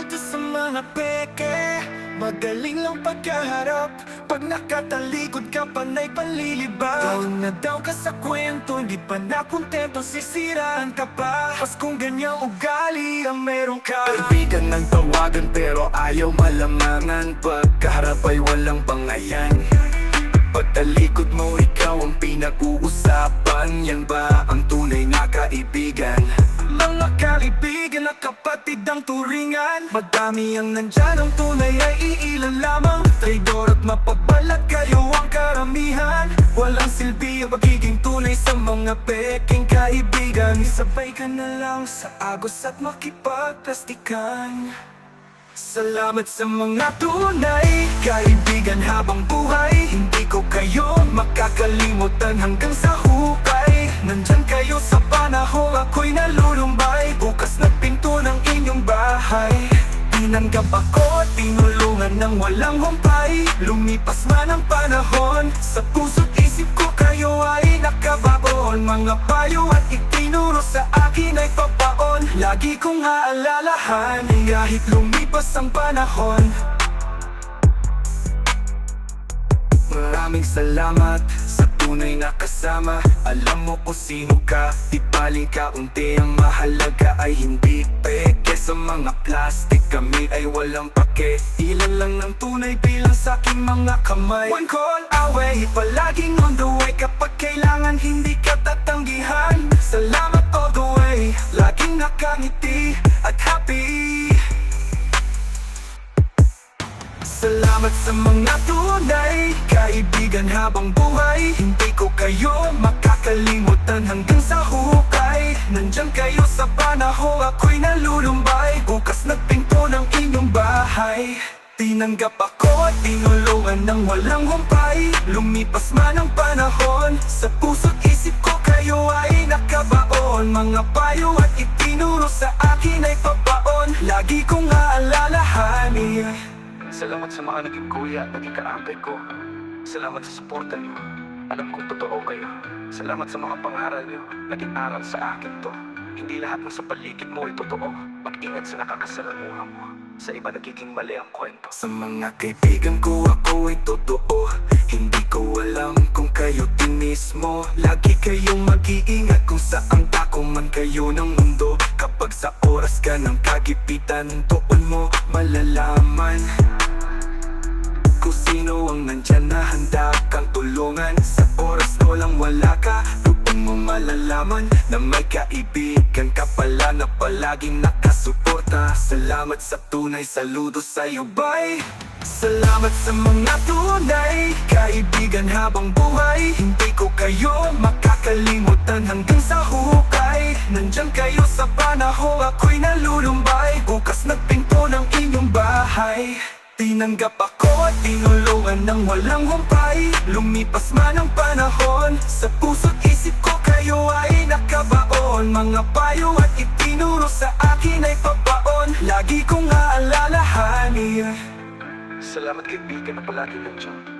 dito sa mga peke. Magaling lang pagkaharap, pag nakatalikod ka panay panlilibang. Down na daw ka sa kwento, hindi pa nakontento, sisiraan ka pa. Pas kung ganyang ugali ang meron ka. Kaibigan ng tawagan pero ayaw malamangan, pagkaharap ay walang bangayan. Pagtalikod mo ikaw ang pinag-uusapan, yan ba ang tunay na kaibigan? Mga kaibigan na kapatid ang turingan, madami ang nandyan, ang tunay ay iilan lamang. Traidor at mapabalat kayo ang karamihan, walang silbi ang pagiging tunay sa mga peking kaibigan. Isabay ka na lang sa agos at makipagplastikan. Salamat sa mga tunay kaibigan habang buhay, hindi ko kayo makakalimutan hanggang sa hukay. Nandyan kayo sa panahon ako'y nalulumbay, bukas na pinto ng inyong bahay. Tinanggap ako at tinulungan ng walang humpay, lumipas man ang panahon, sa puso't isip ko kayo ay nakabaon. Mga payo at itinuro sa akin ay papaon, lagi kong aalalahan kahit lumipas ang panahon. Maraming salamat sa tunay na kasama, alam mo kung sino ka, di baling kaunti, ang mahalaga ay hindi peke. Sa mga plastic kami ay walang pake, ilan lang ng tunay bilang sa aking mga kamay. One call away, palaging on the way, kapag kailangan hindi ka tatanggihan. Salamat all the way, laging nakangiti at happy. Salamat sa mga tunay kaibigan habang buhay, hindi ko kayo makakalimutan hanggang sa hukay. Nandyan kayo sa panahon ako'y nalulumbay, bukas na pinto ng inyong bahay. Tinanggap ako at tinulungan ng walang humpay, lumipas man ang panahon, sa puso't isip ko kayo ay nakabaon. Mga payo at itinuro sa akin ay papaon, lagi kong aalalahanin. Salamat sa mga naging kuya at naging kaambay ko. Salamat sa suporta niyo. Alam kong totoo kayo. Salamat sa mga pangaral niyo. Naging aral sa akin to. Hindi lahat ng sa paligid mo ay totoo. Mag-ingat sa nakakasalamuha mo. Sa iba nagiging mali ang kwento. Sa mga kaibigan ko ako ay totoo, hindi ko alam kung kayo din mismo. Lagi kayong mag-iingat kung saan dako man kayo ng mundo. Kapag sa oras ka ng kagipitan, doon mo malalaman kung sino ang nandyan na handa kang tulungan. Sa oras ko lang wala ka, doon mo malalaman na may kaibigan ka pala na palaging nakasuporta. Salamat sa tunay, saludo sa'yo bye. Salamat sa mga tunay kaibigan habang buhay, hindi ko kayo makakalimutan hanggang sa hukay. Nandyan kayo sa panahon ako'y nalulumbay, bukas na pinto ng inyong bahay. Tinanggap ako at tinulungan ng walang humpay, lumipas man ang panahon, sa puso't isip ko kayo ay nakabaon. Mga payo at itinuro sa akin ay papaon, lagi kong aalalahanin. Salamat kaibigan na palagi nandiyan.